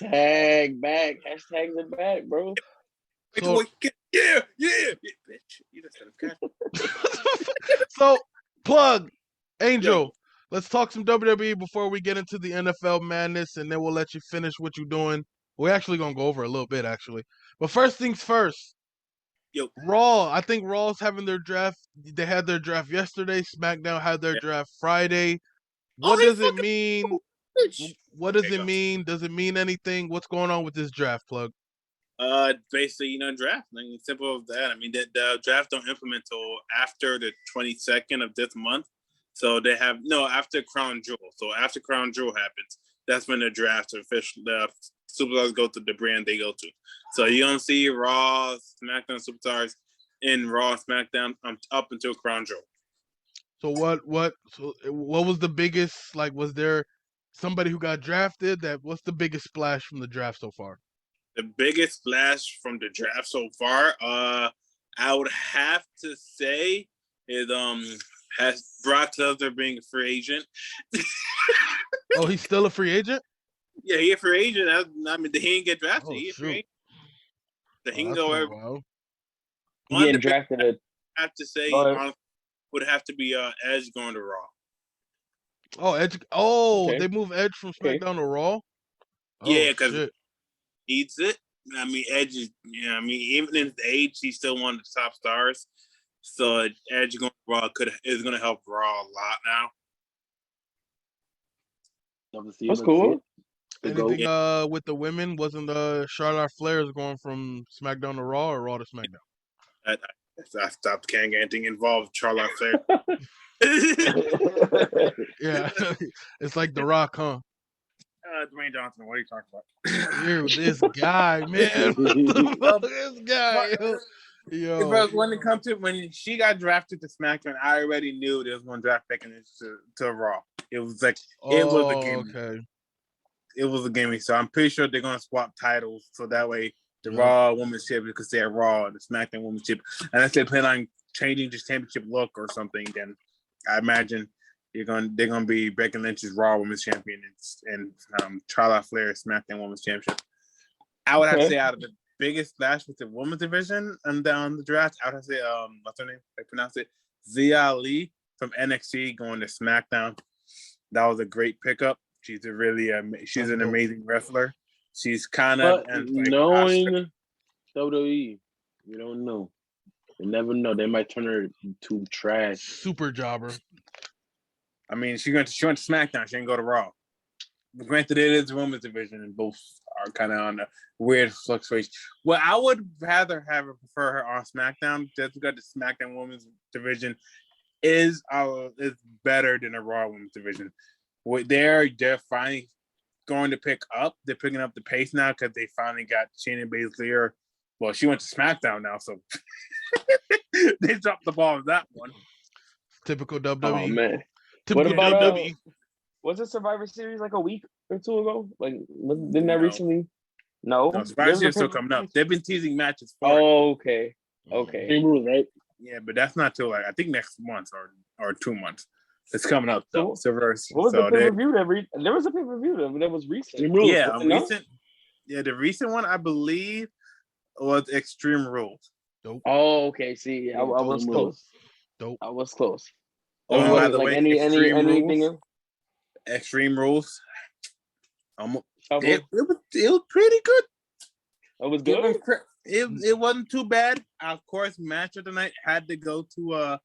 Hashtag back. Hashtags are back, bro. So, yeah, bitch. You just so plug Angel. Let's talk some WWE before we get into the NFL madness, and then we'll let you finish what you're doing. We're actually gonna go over a little bit, actually. But first things first. Yo. Raw. I think Raw's having their draft. They had their draft yesterday. SmackDown had their draft Friday. What does it mean? What does it mean? Does it mean anything? What's going on with this draft, plug? Basically, draft. Simple as that. I mean, the draft don't implement until after the 22nd of this month. So they have after Crown Jewel. So after Crown Jewel happens, that's when the draft official. The superstars go to the brand they go to. So you don't see Raw, SmackDown superstars in Raw, SmackDown up until Crown Jewel. So what was the biggest? Like, was there somebody who got drafted? What's the biggest splash from the draft so far? The biggest splash from the draft so far, I would have to say is has Brock Lesnar being a free agent. Oh, he's still a free agent? Yeah, he's a free agent. I mean, he didn't get drafted. He's free agent. So he can go everywhere. He getting drafted. I have to say, would have to be Edge going to Raw. Oh, Edge. Oh, okay. They moved Edge from SmackDown to Raw? Yeah, because he needs it. I mean, Edge is, even in his age, he's still one of the top stars. So Edge going to Raw is going to help Raw a lot now. That's cool. Anything with the women? Wasn't Charlotte Flair going from SmackDown to Raw or Raw to SmackDown? I stopped can't get anything involved with Charlotte Flair. Yeah, it's like The Rock, huh? Dwayne Johnson, what are you talking about? Dude, this guy, man. This guy. Yo. When she got drafted to SmackDown, I already knew there was one draft picking to Raw. It was like it was a game. Okay. It was a game, so I'm pretty sure they're gonna swap titles so that way the Raw Women's Championship could stay at Raw and the SmackDown Women's Championship. Unless they plan on changing this championship look or something, then I imagine they're gonna be Becky Lynch's Raw Women's Champion and Charlotte Flair's SmackDown Women's Championship. I would have to say out of the biggest splash with the women's division and down the draft, I would have to say what's her name? I pronounce it Zia Lee from NXT going to SmackDown. That was a great pickup. She's she's an amazing wrestler. She's kind of knowing WWE, you don't know. You never know. They might turn her into trash. Super jobber. I mean, she went to SmackDown. She didn't go to Raw. But granted, it is a women's division, and both are kind of on a weird fluctuation. Well, I would rather prefer her on SmackDown just because the SmackDown women's division is better than the Raw women's division. They're finally going to pick up. They're picking up the pace now because they finally got Shayna Baszler. Well, she went to SmackDown now, so they dropped the ball on that one. Typical WWE. Oh man. What about WWE? Was it Survivor Series like a week or two ago? Like, didn't that recently? No, Survivor Series still coming up. They've been teasing matches for. Oh, okay. Same rules, right? Yeah, but that's not till I think next month or 2 months. It's coming up though. What was the pay-per-view there was a pay-per-view that was recent. Yeah, recent. Yeah, the recent one I believe was Extreme Rules. Dope. Oh, okay. See, I was close. Dope. I was close. Oh, by the like way, anything else? Extreme Rules. It was pretty good. It was good. It wasn't too bad. Of course, match of the night had to go to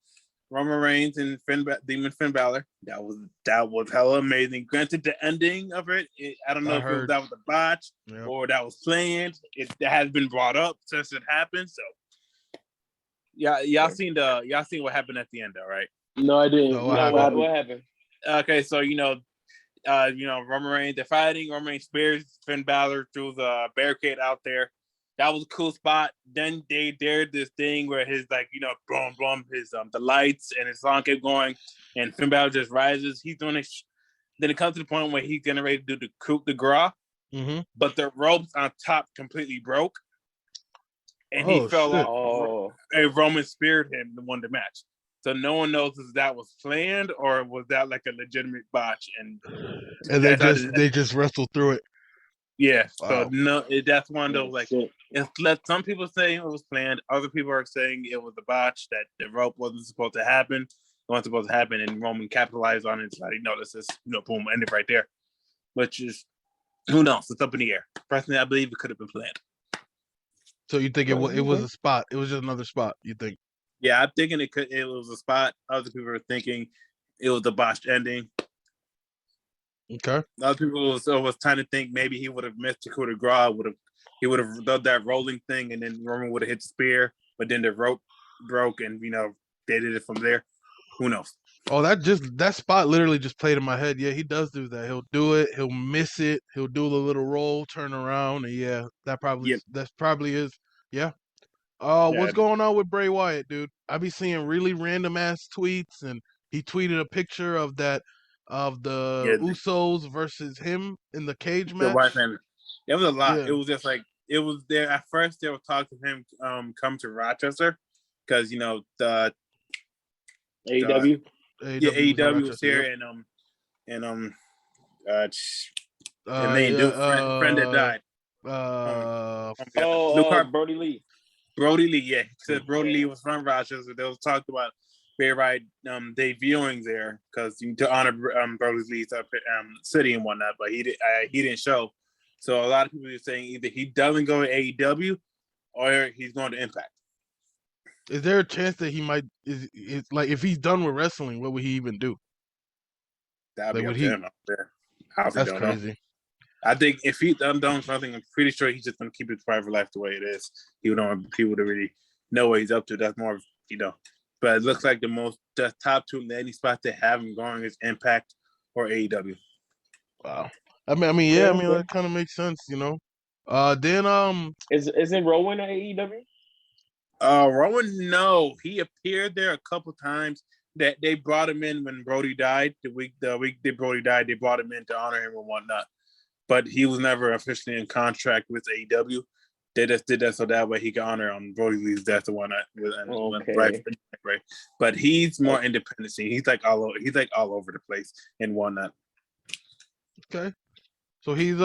Roman Reigns and Demon Finn Balor. That was hella amazing. Granted, the ending of it, I don't know if that was a botch or that was planned. It has been brought up since it happened. So, y'all seen what happened at the end, though, right? No, I didn't. No, what happened? Okay, so Roman Reigns, they're fighting. Roman Reigns spears Finn Balor through the barricade out there. That was a cool spot. Then they did this thing where his boom, boom, his the lights and his song kept going, and Finn Balor just rises. He's doing it. Then it comes to the point where he's getting ready to do the coup de grace, but the ropes on top completely broke, and he fell off. And Roman speared him and won the match. So no one knows if that was planned or was that like a legitimate botch. And they just wrestled through it. Yeah, so Wow. no, that's one of those like Shit. some people say it was planned, other people are saying it was a botch, that the rope wasn't supposed to happen, it wasn't supposed to happen, and Roman capitalized on it. It's like, this is boom, end it right there. Which is, who knows? It's up in the air. Personally, I believe it could have been planned. So you think it was a spot? It was just another spot. You think? Yeah, I'm thinking it was a spot. Other people are thinking it was a botched ending. Okay. Other people was trying to think maybe he would have missed the coup de grace, he would have done that rolling thing, and then Roman would have hit the spear, but then the rope broke, and they did it from there. Who knows? Oh, that spot literally just played in my head. Yeah, he does do that. He'll do it. He'll miss it. He'll do the little roll, turn around, and yeah, that probably is. Yeah. What's going on with Bray Wyatt, dude? I be seeing really random ass tweets, and he tweeted a picture of the Usos versus him in the cage The match. White family. It was a lot. Yeah. It was just like it was there at first. They were talking to him come to Rochester because the AEW. AEW was here, yep. and they do friend that died. Brody Lee. Brody Lee, yeah. Because Brody Lee was from Rochester. They was talked about Bray Wyatt debuting there because to honor Brody Lee's city and whatnot, but he didn't show. So a lot of people are saying either he doesn't go to AEW or he's going to Impact. Is there a chance that he might is like if he's done with wrestling, what would he even do? That'd be up to him out there. That's crazy. Know. I think if he's done something, I'm pretty sure he's just gonna keep his private life the way it is. He would want people to really know what he's up to. That's more, But it looks like the top two landing spots they have him going is Impact or AEW. Wow. I mean, that kind of makes sense, Then isn't Rowan at AEW? Rowan, no, he appeared there a couple times. That they brought him in when Brody died. The week that Brody died, they brought him in to honor him and whatnot. But he was never officially in contract with AEW. They just did that so that way he could honor Brody Lee's death and whatnot. Right. But he's more independent. He's like all over the place and whatnot. Okay. So he's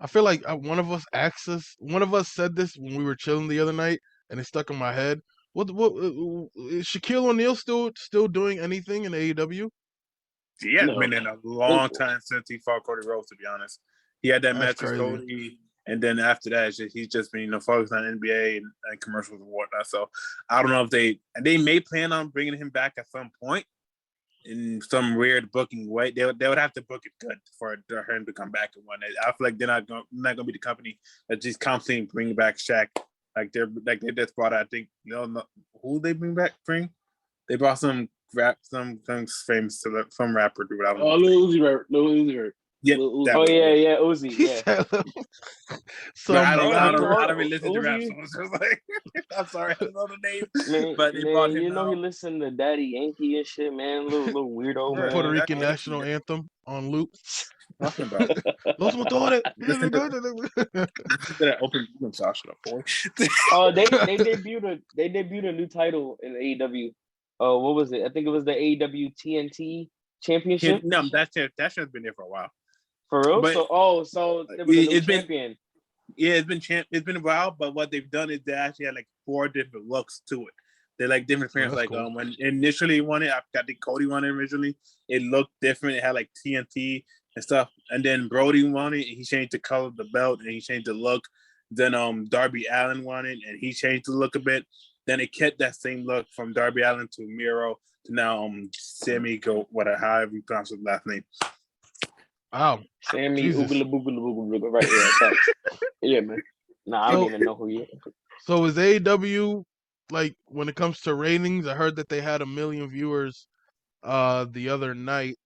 I feel like one of us said this when we were chilling the other night, and it stuck in my head. What is Shaquille O'Neal still doing anything in AEW? He hasn't been in a long time since he fought Cody Rhodes. To be honest, he had that match with Cody, and then after that, he's just been focused on NBA and commercials and whatnot. So I don't know if they may plan on bringing him back at some point in some weird booking way. They would have to book it good for him to come back and whatnot. I feel like they're not going to be the company that just constantly bring back Shaq. Like they just brought, I think, who they bring. They brought some famous some rapper dude. I don't know. Lil Uzi Vert. Yeah. Uzi. Yeah. I don't really listen to rap songs. I'm sorry, I don't know the name. But they brought him. He listened to Daddy Yankee and shit, man. Little weirdo, man. Puerto Rican national anthem on loop. Talking about Los Motores. Listen to that open Sasha boy. They debuted a new title in AEW. What was it? I think it was the AEW TNT Championship. No, that shit's been there for a while. For real? But, so there was a new champion. It's been a while, but what they've done is they actually had like 4 different looks to it. They're like different appearances. Like cool. When initially won it, I think Cody won it originally. It looked different. It had like TNT and stuff. And then Brody won it. He changed the color of the belt and he changed the look. Then Darby Allin won it and he changed the look a bit. Then it kept that same look from Darby Allin to Miro to now Sammy however you pronounce his last name. Wow. Sammy Oogla Boogla Boogla right here. Yeah, man. Nah, I don't even know who he is. So is AEW, like, when it comes to ratings, I heard that they had 1 million viewers the other night.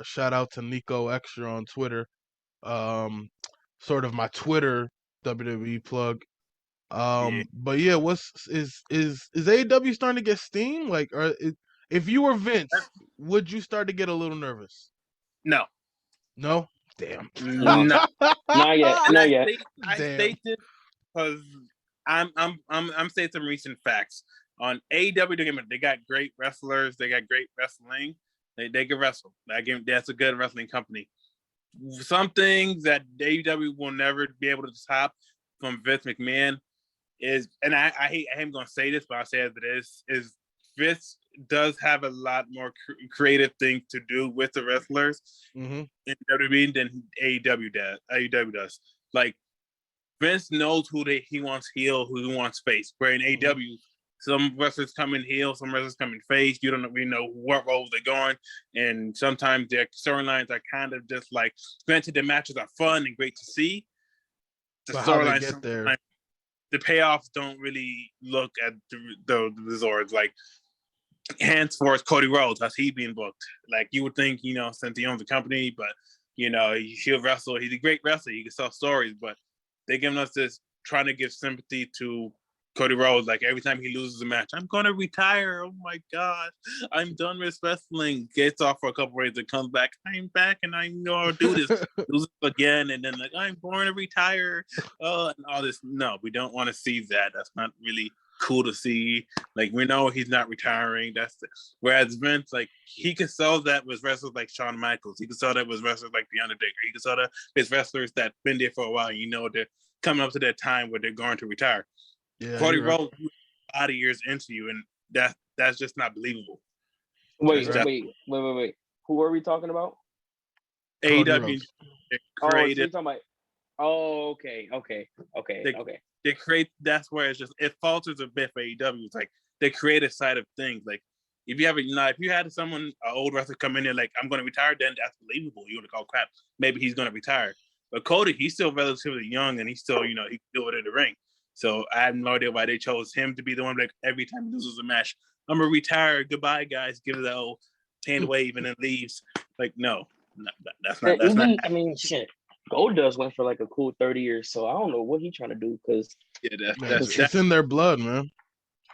Shout out to Nico Extra on Twitter. Sort of my Twitter WWE plug. But yeah, is AEW starting to get steam? Like, if you were Vince, would you start to get a little nervous? No. No? Damn. No. Not yet. Not yet. I stated because I'm saying some recent facts on AEW. They got great wrestlers. They got great wrestling. They can wrestle. That's a good wrestling company. some things that AEW will never be able to top from Vince McMahon is, and I hate I'm going to say this, but I'll say it as it is Vince does have a lot more creative things to do with the wrestlers in WWE than AEW does. Like Vince knows who he wants heel, who he wants face. Where in AEW, some wrestlers come in heel, some wrestlers come in face. You don't really know what roles they're going, and sometimes their storylines are kind of just like. Granted, the matches are fun and great to see. The storylines, the payoffs don't really look at the resorts like. Henceforth, Cody Rhodes, how's he being booked? Like you would think, since he owns the company, but he'll wrestle. He's a great wrestler. He can tell stories, but they're giving us this trying to give sympathy to Cody Rhodes. Like every time he loses a match, I'm going to retire. Oh my God, I'm done with wrestling. Gets off for a couple of days and comes back. I'm back and I know how to do this. Loses again, and then like I'm going to retire. And all this. No, we don't want to see that. That's not really cool to see. Like we know he's not retiring. Whereas Vince, like he could sell that with wrestlers like Shawn Michaels. He could sell that with wrestlers like The Undertaker. He could sell that with wrestlers that been there for a while. They're coming up to that time where they're going to retire. Yeah, Cody Rhodes, a lot of years into you, and that's just not believable. Wait. Who are we talking about? AEW. So you're talking about. Oh, okay. They create. That's where it falters a bit for AEW. It's like the creative side of things. Like if you had someone, an old wrestler come in there like I'm going to retire, then that's believable. You would call crap. Maybe he's going to retire. But Cody, he's still relatively young, and he's still he can do it in the ring. So I have no idea why they chose him to be the one. Like every time he loses a match, I'm gonna retire. Goodbye, guys. Give it that old hand wave and then leaves. Like no, that's not. I mean, shit. Goldust went for like a cool 30 years, so I don't know what he's trying to do because it's in their blood, man.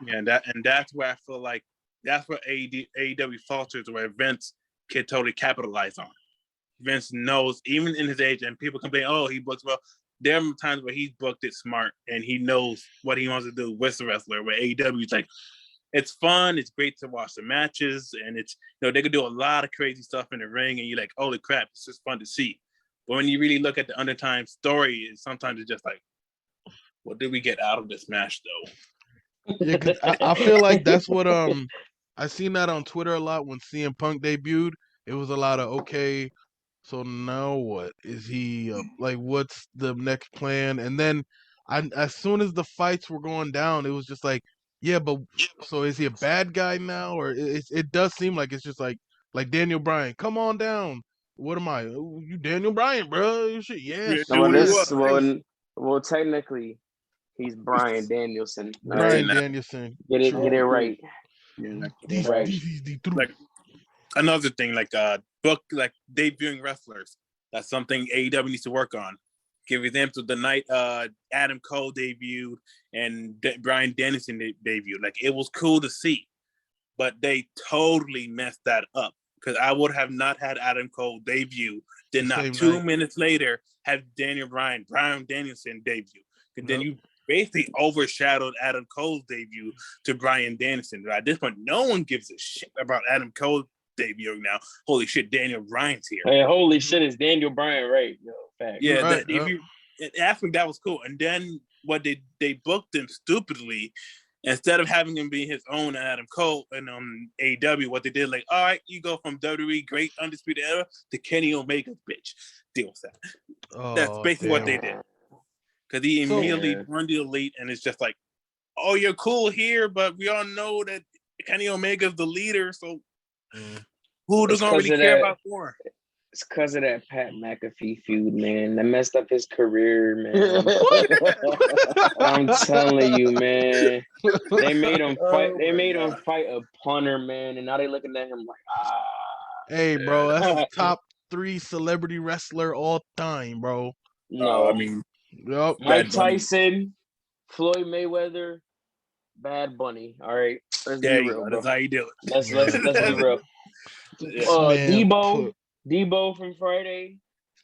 Yeah, that's where I feel like that's where AEW falters, where Vince can totally capitalize on. Vince knows, even in his age, and people complain, oh, he books well. There are times where he's booked it smart, and he knows what he wants to do with the wrestler. Where AEW is like, it's fun, it's great to watch the matches, and it's they could do a lot of crazy stuff in the ring, and you're like, holy crap, it's just fun to see. But when you really look at the undertime story, sometimes it's just like, what did we get out of this match, though? Yeah, 'cause I feel like that's what I seen that on Twitter a lot when CM Punk debuted. It was a lot of okay, so now what is he like? What's the next plan? And then, as soon as the fights were going down, it was just like, yeah, but so is he a bad guy now, or it does seem like it's just like Daniel Bryan, come on down. What am I? You Daniel Bryan, bro? Shit, yeah. Well, technically, he's Bryan Danielson. Bryan Danielson. Get it right. Yeah, Right. Another thing, like debuting wrestlers. That's something AEW needs to work on. Give example, the night Adam Cole debuted and Bryan Danielson debuted. Like it was cool to see, but they totally messed that up. Because I would have not had Adam Cole debut, then not 2 minutes later have Bryan Danielson debut. And then you basically overshadowed Adam Cole's debut to Bryan Danielson. At this point, no one gives a shit about Adam Cole debuting now. Holy shit, Daniel Bryan's here. Hey, holy shit, it's Daniel Bryan, right? No, fact. Yeah, right, if you ask me, that was cool. And then what they booked him stupidly. Instead of having him be his own Adam Cole and AEW, what they did, like, all right, you go from WWE, great undisputed era, to Kenny Omega's bitch. Deal with that. That's basically what they did. Because he immediately joined the Elite, and it's just like, oh, you're cool here, but we all know that Kenny Omega's the leader, so who does not really care about more? It's because of that Pat McAfee feud, man. That messed up his career, man. I'm telling you, man. They made him fight. They made him fight a punter, man, and now they looking at him like, Hey, bro, that's the top 3 celebrity wrestler all time, bro. No, I mean, Mike Tyson, Floyd Mayweather, Bad Bunny. All right, let's be real, bro. That's how you do it. Let's be real. Debo from Friday,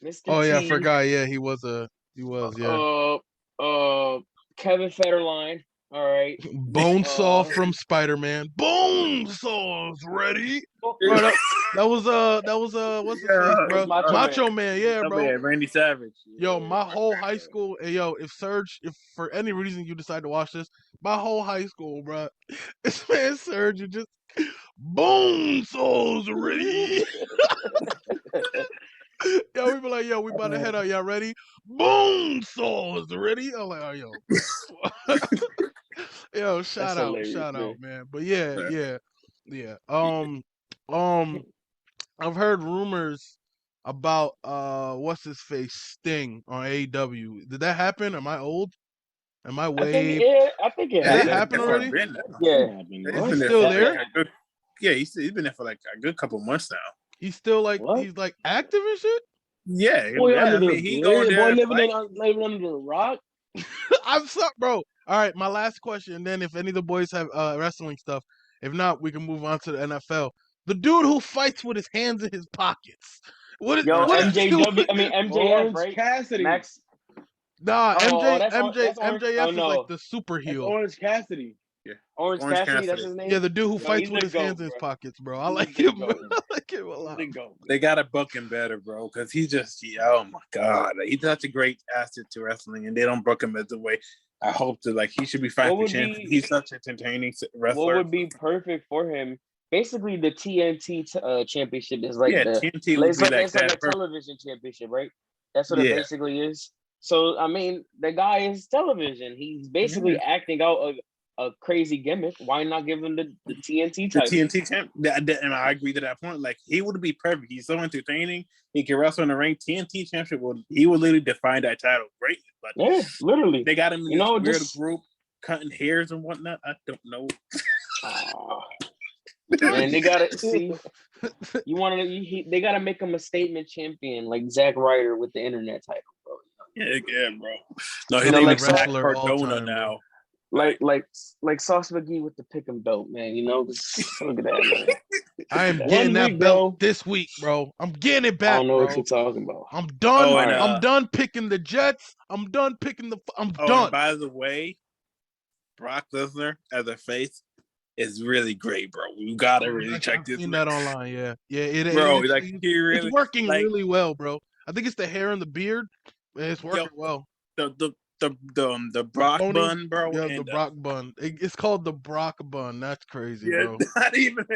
Mr. Oh T. yeah, I forgot. Yeah, he was. Yeah. Kevin Federline. All right. Bonesaw from Spider-Man. Bonesaw's ready. Bro, that was what's his face, Yeah, bro? Macho Man, yeah, oh, bro. yeah, Randy Savage. Yo, my whole high school, and yo, if for any reason you decide to watch this, my whole high school, bro, this man Serge, you just Bonesaw's ready. Yo, we be like, yo, we about to head out. Y'all ready? Bonesaw's ready. I'm like, oh, yo. Yo, shout out, man. But yeah. I've heard rumors about what's his face Sting on AEW. Did that happen? Am I old? Am I way? I think it Did that happened. happen already? Yeah. He's still there? Yeah, he's been there for like a good couple months now. He's still like he's like active and shit. Yeah, Boy, I mean, he going there. living under the rock. I'm sorry, bro. All right, my last question, and then if any of the boys have wrestling stuff, if not, we can move on to the NFL. The dude who fights with his hands in his pockets. What is MJW? I mean MJF, right? Cassidy. Max. Nah, that's MJF is like the super That's heel. Orange Cassidy. Yeah. Orange Cassidy, that's his name. Yeah, the dude who fights he's with the his goat, hands in his bro. pockets, bro. I like him. I like him a lot. They gotta book him better, bro, because he just, oh my god, he's such a great asset to wrestling, and they don't book him as the way I hope to. Like, he should be fighting for champion. He's such an entertaining wrestler. What would be perfect for him? Basically, the TNT championship is like TNT would it's be like, like it's like that. a television championship, right? That's what it basically is. So I mean, the guy is television. He's basically acting out a crazy gimmick. Why not give him the TNT title? The TNT champ, and I agree to that point. Like, he would be perfect. He's so entertaining. He can wrestle in the ring. TNT championship will literally define that title greatly. But yeah, literally, they got him in this weird group, cutting hairs and whatnot. I don't know. And they gotta see. They gotta make him a statement champion like Zack Ryder with the internet title, bro. Yeah, bro. No, he's like Zach wrestler Cardona now. Like Sauce McGee with the pick'em belt, man. You know, look at that, man. I am getting that belt this week, bro. I'm getting it back. I don't know what you're talking about. I'm done. I'm done picking the Jets. I'm done picking I'm done. And by the way, Brock Lesnar as a face is really great, bro. You gotta really check this. I've seen that online, yeah. Bro, it's working really well, bro. I think it's the hair and the beard. It's working well. The Brock bun, bro. Yeah, the Brock bun. It's called the Brock bun. That's crazy, bro. Not even.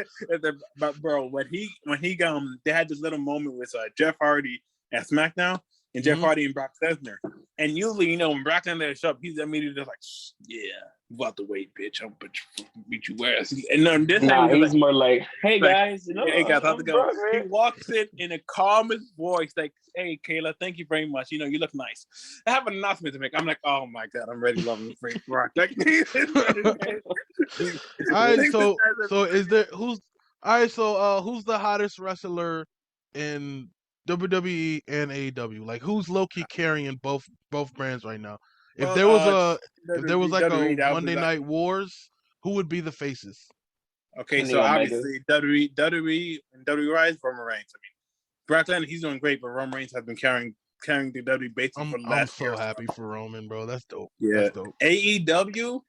But bro, when he they had this little moment with Jeff Hardy at SmackDown, and Jeff Hardy and Brock Lesnar. And usually, when Brock Lesnar shows up, he's immediately just like, yeah, you about to wait, bitch. I'm beat you ass. And then this time he's more like, hey guys, hey guys, how's it going? He walks in the calmest voice, like, hey Kayla, thank you very much. You look nice. I have an announcement to make. I'm like, oh my god, I'm ready to love him, Brock. All right, so is there who's the hottest wrestler in WWE and AEW? Like, who's low-key carrying both brands right now? If there was like a Monday Night Wars, who would be the faces? Okay, so obviously WWE and WWE is Roman Reigns. I mean, Brock Lesnar, he's doing great, but Roman Reigns has been carrying the WWE basically for the last year. I'm so happy for Roman, bro. That's dope. Yeah. That's dope. AEW?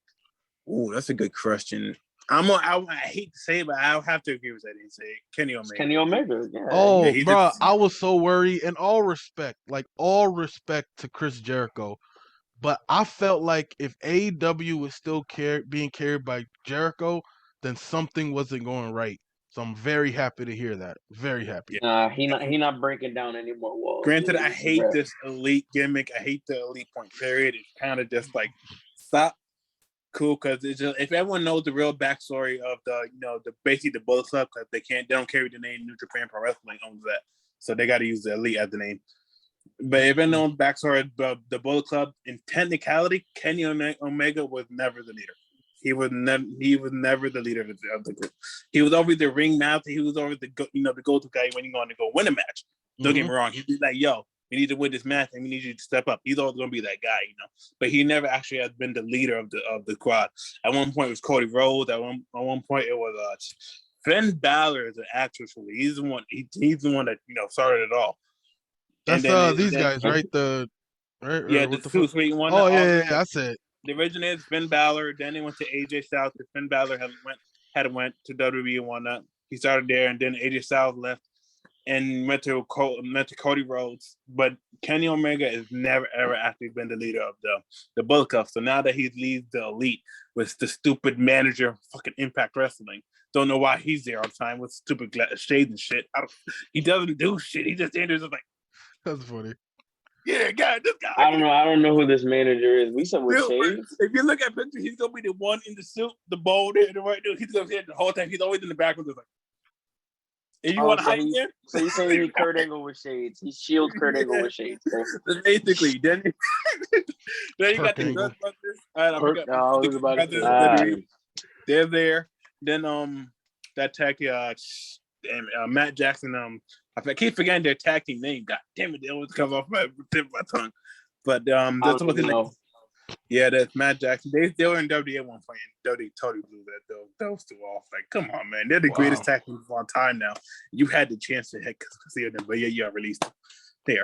Ooh, that's a good question. I hate to say it, but I'll have to agree with that and say Kenny Omega. Kenny Omega, yeah. Oh, yeah, bro, I was so worried. And all respect to Chris Jericho, but I felt like if AEW was still being carried by Jericho, then something wasn't going right. So I'm very happy to hear that. Very happy. He not breaking down any more walls. Granted, I hate this elite gimmick. I hate the elite point period. It's kind of just like, stop. Cool, because it's just, if everyone knows the real backstory of basically the Bullet Club, because they don't carry the name New Japan Pro Wrestling owns that, so they got to use the Elite as the name. But if anyone knows backstory of the Bullet Club, in technicality, Kenny Omega was never the leader. He was never the leader of the group. He was always the ring master. He was always the go-to guy when you're going to go win a match. Don't get me wrong. He'd be like, yo, we need to win this match, and we need you to step up. He's always going to be that guy, But he never actually has been the leader of the squad. At one point, it was Cody Rhodes. At one point, it was Finn Balor is an actress. He's the one. He's the one that started it all. That's these guys, right? The the two sweet one. Oh yeah, that's it. the originator is Finn Balor. Then they went to AJ Styles. Finn Balor had went to WWE and whatnot. He started there, and then AJ Styles left and went to Cody Rhodes. But Kenny Omega has never ever actually been the leader of the Bullet Club. So now that he leads the Elite with the stupid manager of fucking Impact Wrestling, don't know why he's there all the time with stupid shades and shit. He doesn't do shit. He just enters like. That's funny. Yeah, God, this guy. I don't know who this manager is. We said with shades. If you look at pictures, he's gonna be the one in the suit, the bald head, the right dude. He's gonna be the whole time. He's always in the background, just like. And you want to hide him? So you're saying he's Kurt Angle with shades? He shields Kurt Angle with shades. Bro. Basically, then you got the Ghostbusters. They're there. Then that tag Matt Jackson I keep forgetting their tag team name. God damn it, they always come off my tip of my tongue. But that's what yeah, that's Matt Jackson. They were in WWE at one point. WWE totally blew those two off. Like, come on, man. They're the greatest tag team of all time now. You had the chance to see them, but yeah, you released them. They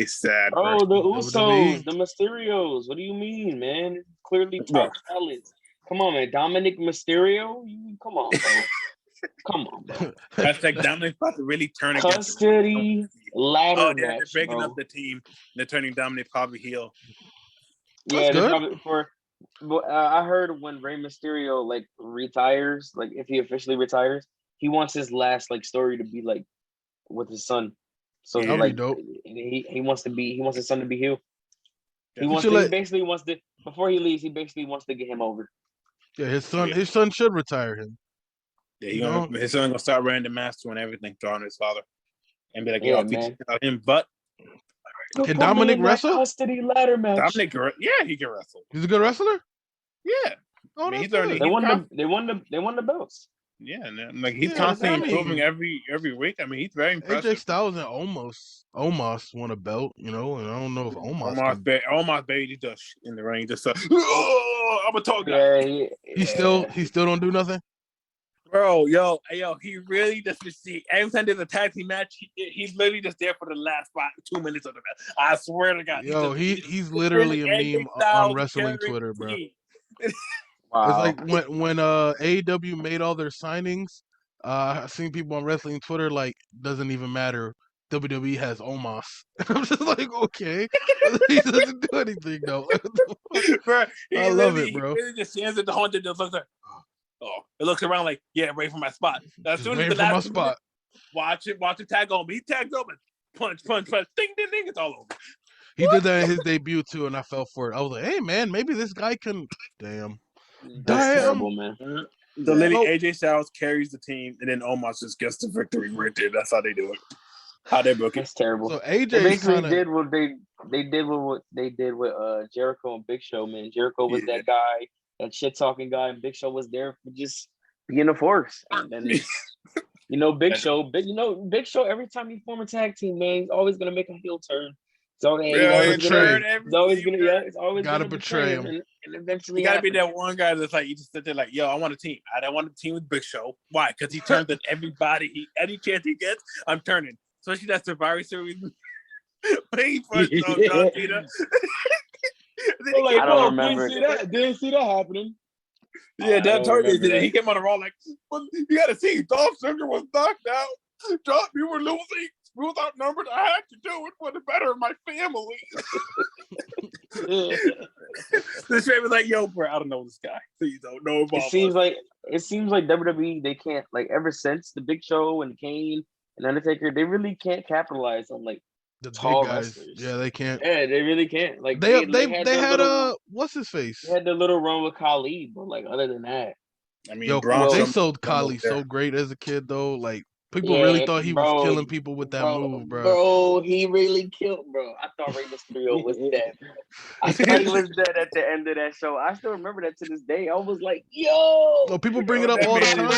sad. Oh, the Usos, the Mysterios. What do you mean, man? Clearly top talents. Come on, man. Dominic Mysterio? Come on, bro. Come on, bro. That's like Dominic's about to really turn against custody ladder match. They're breaking up the team. They're turning Dominic probably heel. Yeah, I heard when Rey Mysterio like retires, like if he officially retires, he wants his last like story to be like with his son. So like dope. He wants his son to be heel. He basically wants to before he leaves. He basically wants to get him over. Yeah, his son should retire him. Yeah, his son gonna start wearing the mask and everything, drawing his father, and be like, "Yo, teach about him." But can Dominic wrestle? Custody ladder match. Dominic, he can wrestle. He's a good wrestler. Yeah, oh, I mean, they won the belts. Yeah, and like he's constantly improving every week. I mean, he's very impressive. AJ Styles and Omos won a belt, and I don't know if Omos baby does in the ring, just I'm a tall guy. Yeah, he still don't do nothing. Bro, he really just see every time there's a tag team match, he's literally just there for the last 2 minutes of the match. I swear to God. He's literally a meme on wrestling Twitter, bro. Wow. It's like when AEW made all their signings, I've seen people on wrestling Twitter like doesn't even matter. WWE has Omos. I'm just like, okay. He doesn't do anything though. Bro, I love it, bro. He really just stands at the 100 just looks like it looks around like, yeah, ready for my spot. As soon as the last spot, watch him tag on me. He tags over, punch, ding, ding, ding, it's all over. He did that in his debut too, and I fell for it. I was like, hey man, maybe this guy can. Damn. That's terrible, man. So literally, AJ Styles carries the team, and then Omos just gets the victory right there. That's how they do it. How they book it. That's terrible. So AJ basically did what they did with Jericho and Big Show, man. Jericho was that guy. That shit talking guy, and Big Show was there for just being a force. And then, Big Show. Every time he form a tag team, man, he's always gonna make a heel turn. So it's always gotta betray him. And eventually, you gotta be that one guy that's like you just sit there like, yo, I want a team. I don't want a team with Big Show. Why? Because he turns on everybody. Any chance he gets, I'm turning. Especially that Survivor Series. He first John Cena. I don't remember. Didn't see that happening. Yeah, that totally did it. He came on the Raw like, well, you got to see, Dolph Ziggler was knocked out. John, you were losing. We was outnumbered. I had to do it for the better of my family. This man was like, yo, bro, I don't know this guy. Please don't know about It seems like WWE, they can't, like, ever since the Big Show and Kane and Undertaker, they really can't capitalize on, like, the tall big guys. wrestlers. Yeah, they can't. Yeah, they really can't. Like they had what's his face? They had the little run with Khali, but like other than that, I mean, they sold Khali so great as a kid though. Like people really thought he was killing people with that move, bro. Bro, he really killed, bro. I thought Rey Mysterio was dead. I thought he was dead at the end of that show. I still remember that to this day. I was like, yo. No, people bring it up all the time,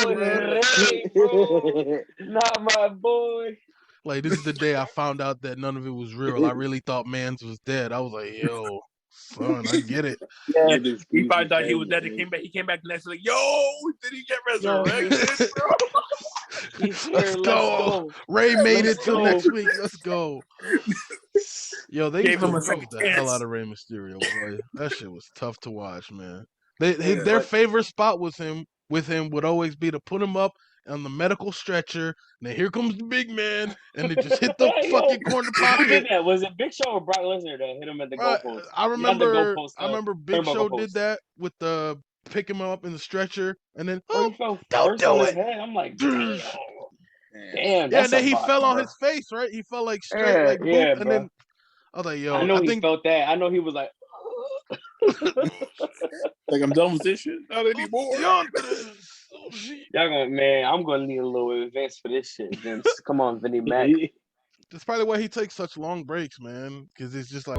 bro. Not my boy. Like, this is the day I found out that none of it was real. I really thought Mans was dead. I was like, yo, son, I get it. Yeah, he probably thought he was dead. He came back the next week, like, yo, did he get resurrected, bro? Let's go. Ray made it till next week. Let's go. Yo, they Gave used to him a milk second the hell chance. out of Rey Mysterio, boy. That shit was tough to watch, man. Yeah, Their but- favorite spot with him would always be to put him up on the medical stretcher. And then here comes the big man, and they just hit the Hey, fucking yo, corner who pocket. did that? Was it Big Show or Brock Lesnar that hit him at the goalpost? I Not the remember. goalpost. I remember Big turnbuckle Show post. did that with the pick him up in the stretcher, and then Oh, he fell don't first do on his it. head. I'm like, Yeah, damn. and That's then a he botch, fell on bro. his face, right? He fell like straight, like boop, yeah, and bro. then I was like, yo, I know he think felt that. I know he was like, Like, I'm done with this shit. Not anymore. Y'all y'all man, I'm gonna need a little advance for this shit, Vince. Come on, Vinny Mac. That's probably why he takes such long breaks, man. Because it's just like.